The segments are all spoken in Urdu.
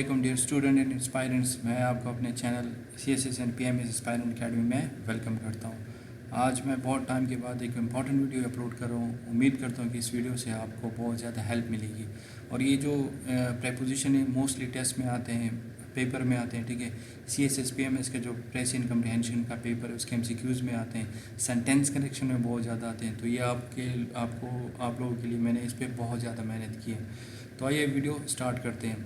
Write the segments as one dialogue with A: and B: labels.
A: وعلیکم ڈیئر اسٹوڈنٹ اینڈ اسپائرنٹس، میں آپ کو اپنے channel CSS and PMS aspirant academy میں ویلکم کرتا ہوں۔ آج میں بہت ٹائم کے بعد ایک امپورٹنٹ ویڈیو اپلوڈ کر رہا ہوں۔ امید کرتا ہوں کہ اس ویڈیو سے آپ کو بہت زیادہ ہیلپ ملے گی۔ اور یہ جو پریپوزیشن ہے موسٹلی ٹیسٹ میں آتے ہیں، پیپر میں آتے ہیں، ٹھیک ہے۔ CSS PMS کا جو پریسین کمپریہنشن کا پیپر ہے اس کے MCQs میں آتے ہیں، سینٹینس کنیکشن میں بہت زیادہ آتے ہیں۔ تو یہ آپ لوگوں کے لیے میں نے اس پہ بہت زیادہ محنت کی ہے۔ تو آئیے ویڈیو اسٹارٹ کرتے ہیں۔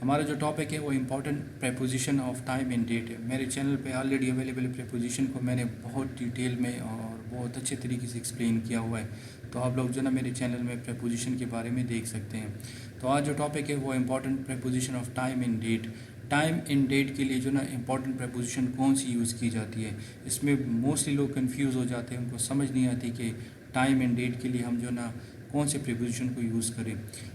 A: ہمارا جو ٹاپک ہے وہ important preposition of time and date ہے۔ میرے چینل پہ آلریڈی اویلیبل پریپوزیشن کو میں نے بہت ڈیٹیل میں اور بہت اچھے طریقے سے ایکسپلین کیا ہوا ہے، تو آپ لوگ جو نا میرے چینل میں پریپوزیشن کے بارے میں دیکھ سکتے ہیں۔ تو آج جو ٹاپک ہے وہ important preposition of time and date. Time and date کے لیے جو نا امپورٹنٹ پریپوزیشن کون سی یوز کی جاتی ہے، اس میں موسٹلی لوگ کنفیوز ہو جاتے ہیں، ان کو سمجھ نہیں آتی کہ ٹائم اینڈ ڈیٹ کے لیے ہم جو نا کون سے پریپوزیشن کو یوز کریں۔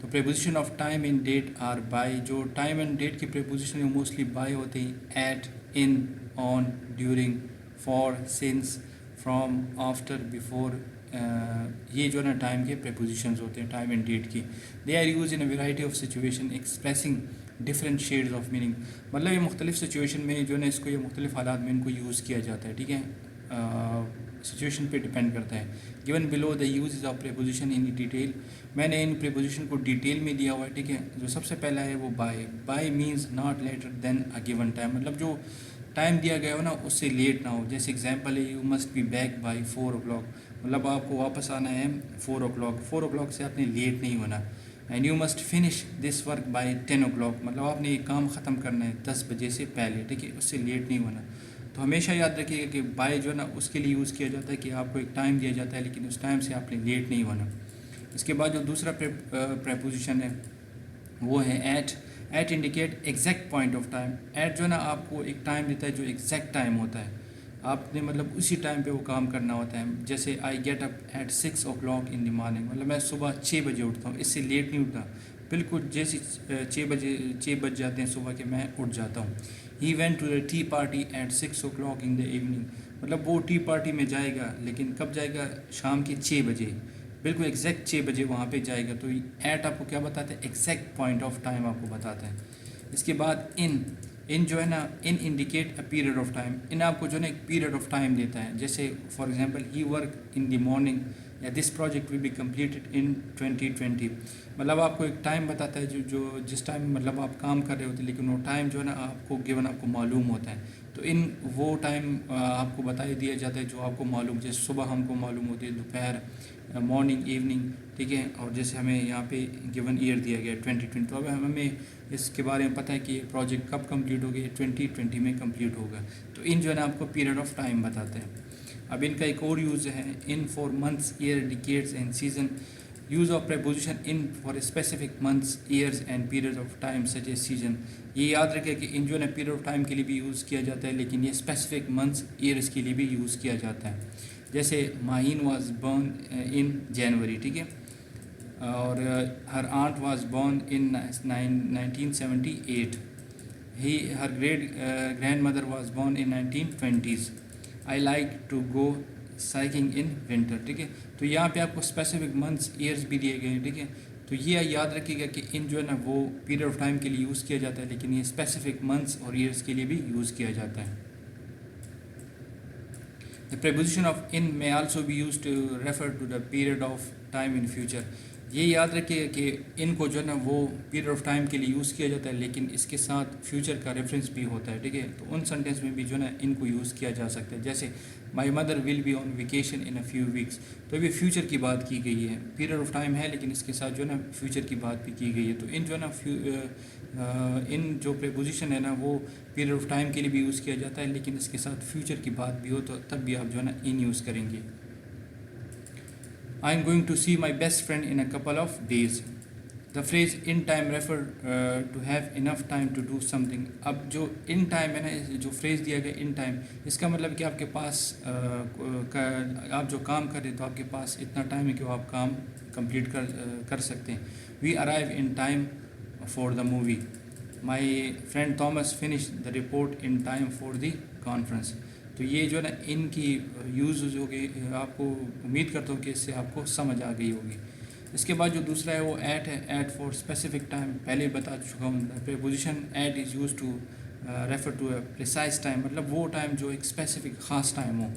A: تو preposition of time and date are by. جو ٹائم اینڈ ڈیٹ کی پریپوزیشن ہے وہ موسٹلی بائی ہوتے ہیں، at, in, on, during, for, since, from, after, before. یہ جو ہے نا ٹائم کے پریپوزیشنز ہوتے ہیں ٹائم اینڈ ڈیٹ کی۔ They are use in a variety of situation expressing different shades of meaning. مطلب یہ مختلف سچویشن میں جو ہے نا اس کو، یہ مختلف حالات میں ان کو یوز کیا جاتا ہے، ٹھیک ہے۔ سچویشن پہ ڈپینڈ کرتا ہے۔ Given below the uses of preposition in detail. میں نے ان پریپوزیشن کو ڈیٹیل میں دیا ہوا ہے، ٹھیک ہے۔ جو سب سے پہلا ہے وہ by. By means not later than a given time, مطلب جو ٹائم دیا گیا ہو نا اس سے لیٹ نہ ہو۔ جیسے ایگزامپل ہے، you must be back by 4 o'clock، مطلب آپ کو واپس آنا ہے 4 o'clock۔ 4 o'clock سے آپ نے لیٹ نہیں ہونا۔ And you must finish this work by 10 o'clock، مطلب آپ نے یہ کام ختم کرنا ہے 10 بجے سے پہلے، ٹھیک ہے، اس سے لیٹ نہیں ہونا۔ تو ہمیشہ یاد رکھیے گا کہ بائی جو ہے نا اس کے لیے یوز کیا جاتا ہے کہ آپ کو ایک ٹائم دیا جاتا ہے لیکن اس ٹائم سے آپ نے لیٹ نہیں ہونا۔ اس کے بعد جو دوسرا پریپوزیشن ہے وہ ہے at. At indicate exact point of time. At جو ہے نا آپ کو ایک ٹائم دیتا ہے جو ایگزیکٹ ٹائم ہوتا ہے، آپ نے مطلب اسی ٹائم پہ وہ کام کرنا ہوتا ہے۔ جیسے I get up at 6 o'clock in the morning, مطلب میں صبح 6 بجے اٹھتا ہوں، اس سے لیٹ نہیں اٹھتا، بالکل جیسے 6 بج جاتے ہیں صبح کے میں اٹھ جاتا ہوں۔ He went to the tea party at 6 o'clock in the evening, مطلب وہ ٹی پارٹی میں جائے گا لیکن کب جائے گا؟ شام کے 6 بجے، بالکل ایگزیکٹ 6 بجے وہاں پہ جائے گا۔ تو ایٹ آپ کو کیا بتاتا ہے؟ ایگزیکٹ پوائنٹ آف ٹائم آپ کو بتاتا ہے۔ اس کے بعد ان جو ہے نا، in indicate a period of time. In آپ کو جو ہے نا ایک پیریڈ آف ٹائم دیتا ہے۔ جیسے for example he work in the morning, یا this project will be completed in 2020، مطلب آپ کو ایک ٹائم بتاتا ہے جو جس ٹائم مطلب آپ کام کر رہے ہوتے ہیں، لیکن وہ ٹائم جو ہے نا آپ کو گیون آپ کو معلوم ہوتا ہے۔ تو ان وہ ٹائم آپ کو بتا دیا جاتا ہے جو آپ کو معلوم، جیسے صبح ہم کو معلوم ہوتی ہے، دوپہر، مارننگ، ایوننگ، ٹھیک ہے۔ اور جیسے ہمیں یہاں پہ گیون ایئر دیا گیا 2020، تو اب ہمیں اس کے بارے میں پتہ ہے کہ یہ پروجیکٹ کب کمپلیٹ ہوگا، 2020 میں کمپلیٹ ہوگا۔ تو ان جو ہے نا آپ کو پیریڈ آف ٹائم بتاتے ہیں۔ اب ان کا ایک اور یوز ہے، in for months, year, decades and season. Use of preposition in for specific months, years and period of time such a season. یہ یاد رکھے کہ ان جو ہے نا پیریڈ آف ٹائم کے لیے بھی یوز کیا جاتا ہے، لیکن یہ اسپیسیفک منتھس، ایئرز کے لیے بھی یوز کیا جاتا ہے۔ جیسے ماہین واز بورن ان جنوری، ٹھیک ہے، اور her aunt was born in 1978۔ Her grand mother was born in 1920s۔ I like to go cycling in winter, ٹھیک ہے۔ تو یہاں پہ آپ کو اسپیسیفک منتھس، ایئرز بھی دیے گئے ہیں، ٹھیک ہے۔ تو یہ یاد رکھیے گا کہ ان جو ہے نا وہ پیریڈ آف ٹائم کے لیے یوز کیا جاتا ہے، لیکن یہ اسپیسیفک منتھس اور ایئرز کے لیے بھی یوز کیا جاتا ہے۔ The preposition of in may also be used to refer to the period of time in future۔ یہ یاد رکھیے کہ ان کو جو ہے نا وہ پیریڈ آف ٹائم کے لیے یوز کیا جاتا ہے، لیکن اس کے ساتھ فیوچر کا ریفرنس بھی ہوتا ہے، ٹھیک ہے۔ تو ان سینٹینس میں بھی جو ہے نا ان کو یوز کیا جا سکتا ہے۔ جیسے my mother will be on vacation in a few weeks, تو یہ فیوچر کی بات کی گئی ہے، پیریڈ آف ٹائم ہے لیکن اس کے ساتھ جو ہے نا فیوچر کی بات بھی کی گئی ہے۔ تو ان جو ہے نا ان جو پریپوزیشن ہے نا وہ پیریڈ آف ٹائم کے لیے بھی یوز کیا جاتا ہے، لیکن اس کے ساتھ فیوچر کی بات بھی ہو تو تب بھی آپ جو ہے نا ان یوز کریں گے۔ I am going to see my best friend in a couple of days. The phrase in time refer to have enough time to do something. اب جو ان ٹائم ہے نا، جو فریز دیا گیا ان ٹائم، اس کا مطلب کہ آپ کے پاس آپ جو کام کر رہے ہیں تو آپ کے پاس اتنا ٹائم ہے کہ وہ آپ کام کمپلیٹ کر سکتے ہیں۔ We arrive in time for the movie. My friend Thomas finish the report in time for the conference. تو یہ جو ہے نا ان کی یوز ہو گئی، آپ کو امید کرتا ہوں کہ اس سے آپ کو سمجھ آ گئی ہوگی۔ اس کے بعد جو دوسرا ہے وہ ایٹ ہے. ایٹ فار اسپیسیفک ٹائم، پہلے بتا چکا ہوں. Preposition at is use to refer to a precise time, مطلب وہ ٹائم جو ایک اسپیسیفک خاص ٹائم ہو.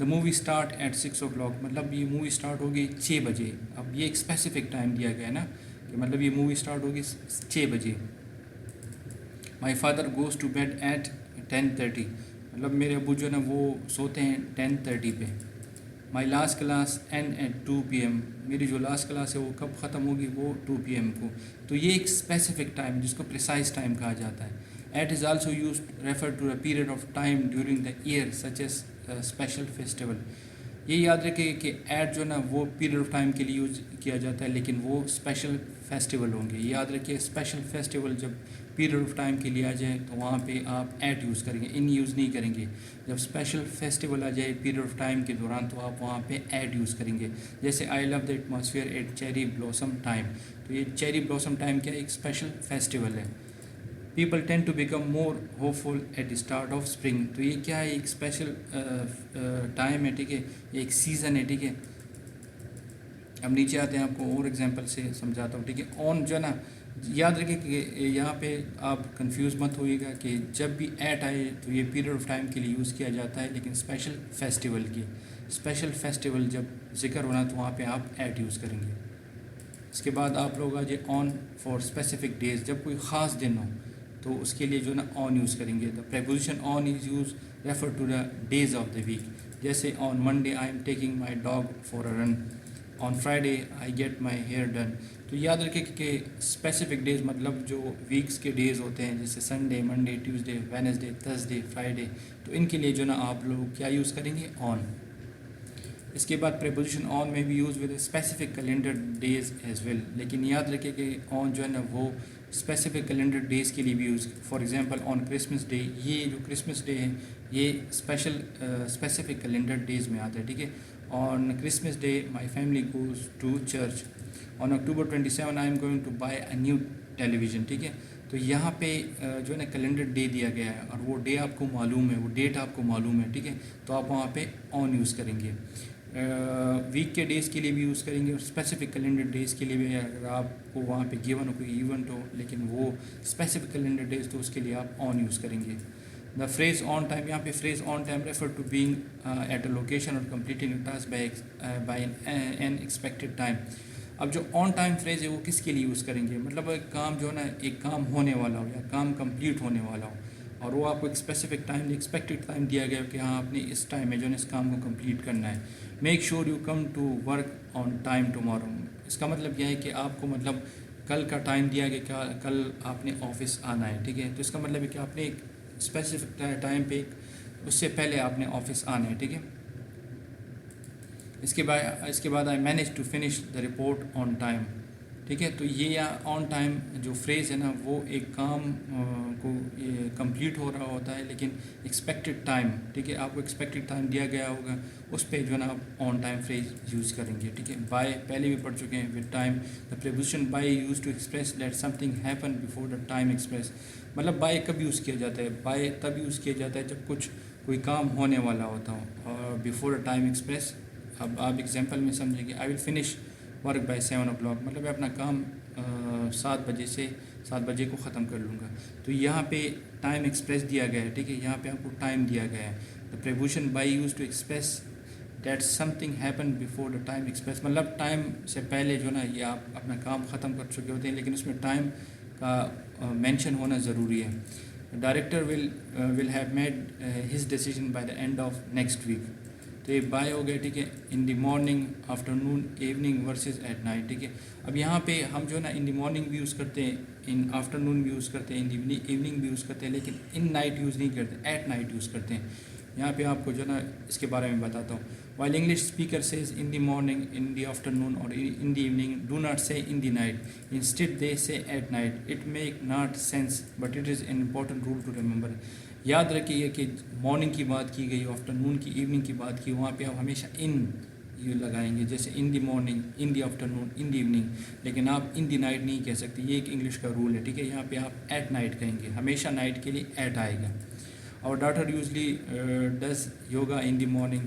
A: The movie start at 6 o'clock، مطلب یہ مووی اسٹارٹ ہوگی 6 بجے. اب یہ ایک اسپیسیفک ٹائم دیا گیا ہے نا، کہ مطلب یہ مووی اسٹارٹ ہوگی 6 بجے. My father goes to bed at 10:30، مطلب میرے ابو جو ہے نا وہ سوتے ہیں 10:30 پہ. My last class end at 2 PM، میری جو لاسٹ کلاس ہے وہ کب ختم ہوگی؟ وہ 2 PM کو. تو یہ ایک اسپیسیفک ٹائم جس کو پریسائز ٹائم کہا جاتا ہے. At is also use refer to a period of time during the year such as special festival. یہ یاد رکھے کہ ایٹ جو ہے نا وہ پیریڈ آف ٹائم کے لیے یوز کیا جاتا ہے، لیکن وہ اسپیشل فیسٹیول ہوں گے. یاد رکھیے اسپیشل فیسٹیول جب پیریڈ آف ٹائم کے لیے آ جائے تو وہاں پہ آپ ایٹ یوز کریں گے، ان یوز نہیں کریں گے. جب اسپیشل فیسٹیول آ جائے پیریڈ آف ٹائم کے دوران تو آپ وہاں پہ ایٹ یوز کریں گے. جیسے I love the atmosphere at cherry blossom time, تو یہ چیری بلاسم ٹائم کیا ایک اسپیشل فیسٹیول ہے. People tend to become more hopeful at the start of spring, تو یہ کیا ہے ایک اسپیشل ٹائم ہے، ٹھیک ہے، یہ ایک سیزن ہے. ٹھیک ہے، اب نیچے آتے ہیں، آپ کو اور ایگزامپل سے سمجھاتا ہوں. ٹھیک ہے، آن جو ہے نا یاد رکھیں کہ یہاں پہ آپ کنفیوز مت ہوئیے گا کہ جب بھی ایٹ آئے تو یہ پیریڈ آف ٹائم کے لیے یوز کیا جاتا ہے، لیکن اسپیشل فیسٹیول کی اسپیشل فیسٹیول جب ذکر ہونا تو وہاں پہ آپ ایٹ یوز کریں گے. اس کے بعد آپ لوگ آ جائے آن فار اسپیسیفک ڈیز، جب کوئی خاص دن ہو تو اس کے لیے جو ہے نا آن یوز کریں گے. The preposition on is use refer to the days of the week. جیسے on Monday I am taking my dog for a run, on Friday I get my hair done. تو یاد رکھیں کہ اسپیسیفک ڈیز مطلب جو ویکس کے ڈیز ہوتے ہیں، جیسے Sunday, Monday, Tuesday, Wednesday, Thursday, Friday, تو ان کے لیے جو نا آپ لوگ کیا یوز کریں گے؟ آن. اس کے بعد پریپوزیشن آن میں بھی use with specific calendar days as well, لیکن یاد رکھیں کہ آن جو ہے نا وہ اسپیسیفک کیلنڈر ڈیز کے لیے بھی use. For example on Christmas day, یہ جو کرسمس ڈے ہے یہ اسپیسیفک کیلنڈر ڈیز میں آتا ہے. ٹھیک ہے، on Christmas day my family goes to church. On October 27 I am going to buy a new television. ٹھیک ہے، تو یہاں پہ جو ہے نا کیلنڈر ڈے دیا گیا ہے اور وہ ڈے آپ کو معلوم ہے، وہ ڈیٹ آپ کو معلوم ہے. ٹھیک ہے، تو آپ وہاں پہ آن یوز کریں گے. ویک کے ڈیز کے لیے بھی یوز کریں گے اور اسپیسیفک کیلنڈر ڈیز کے لیے بھی. اگر آپ کو وہاں پہ گیون ہو کوئی ایونٹ ہو لیکن وہ اسپیسیفک کیلنڈر ڈیز تو اس کے لیے آپ آن یوز کریں گے. دا فریز آن ٹائم، یہاں پہ phrase on time refer to being at a location اور completing a task by an expected time. اب جو آن ٹائم فریز ہے وہ کس کے لیے یوز کریں گے؟ مطلب ایک کام جو ہے نا ایک کام ہونے والا ہو یا کام کمپلیٹ ہونے والا ہو اور وہ آپ کو ایک اسپیسیفک ٹائم ایکسپیکٹڈ ٹائم دیا گیا کہ ہاں آپ نے اس ٹائم میں جو ہے اس کام کو کمپلیٹ کرنا ہے. Make sure you come to work on time tomorrow. اس کا مطلب یہ ہے کہ آپ کو مطلب کل کا ٹائم دیا گیا کہ کل آپ نے آفس آنا ہے. ٹھیک ہے، تو اس کا مطلب ہے کہ آپ نے ایک اسپیسیفک ٹائم پہ اس سے پہلے آپ نے آفس آنا ہے. ٹھیک ہے، اس کے بعد I manage to finish the report on time. ٹھیک ہے، تو یہ آن ٹائم جو فریز ہے نا وہ ایک کام کو کمپلیٹ ہو رہا ہوتا ہے لیکن ایکسپیکٹڈ ٹائم. ٹھیک ہے، آپ کو ایکسپیکٹڈ ٹائم دیا گیا ہوگا اس پہ جو ہے نا آپ آن ٹائم فریز یوز کریں گے. ٹھیک ہے، بائی پہلے بھی پڑھ چکے ہیں. With time the preposition by use to express that something happen before the time express. مطلب بائی کب یوز کیا جاتا ہے؟ بائی تب یوز کیا جاتا ہے جب کوئی کام ہونے والا ہوتا ہو اور بیفور دا ٹائم ایکسپریس. اب آپ ایگزامپل میں سمجھیں گے. I will finish work by 7 o'clock، مطلب میں اپنا کام 7 بجے کو ختم کر لوں گا. تو یہاں پہ ٹائم ایکسپریس دیا گیا ہے. ٹھیک ہے، یہاں پہ آپ کو ٹائم دیا گیا ہے. The preposition by use to express that something happen before the time express, مطلب ٹائم سے پہلے جو نا یہ آپ اپنا کام ختم کر چکے ہوتے ہیں لیکن اس میں ٹائم کا مینشن ہونا ضروری ہے. Director will have made his decision by the end of next week. تو یہ بائی ہو گیا. ٹھیک ہے، in the morning, afternoon, evening versus at night. ٹھیک ہے، اب یہاں پہ ہم جو ہے نا ان دی مارننگ بھی یوز کرتے ہیں، ان آفٹر نون بھی یوز کرتے ہیں، ان دی ایوننگ بھی یوز کرتے ہیں، لیکن ان نائٹ یوز نہیں کرتے، ایٹ نائٹ یوز کرتے ہیں. یہاں پہ آپ کو جو ہے نا اس کے بارے میں بتاتا ہوں. While English speaker says in the morning, in the afternoon اور in the evening, do not say in the night, instead they say at night. It make not sense but it is an important rule to remember. یاد رکھیے کہ مارننگ کی بات کی گئی، آفٹر نون کی، ایوننگ کی بات کی، وہاں پہ آپ ہمیشہ ان یہ لگائیں گے، جیسے in the morning, in the afternoon, in the evening, لیکن آپ ان دی نائٹ نہیں کہہ سکتے. یہ ایک انگلش کا رول ہے. ٹھیک ہے، یہاں پہ آپ ایٹ نائٹ کہیں گے، ہمیشہ نائٹ کے لیے ایٹ آئے گا. اور daughter usually does yoga in the morning.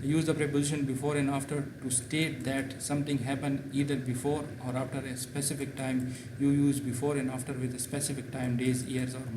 A: use the preposition before and after to state that something happened either before or after a specific time. You use before and after with a specific time, days, years or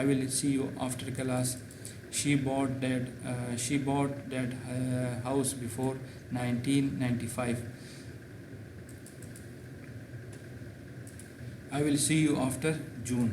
A: I will see you after class. She bought that house before 1995. I will see you after June.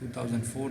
A: 2004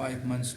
A: 5 months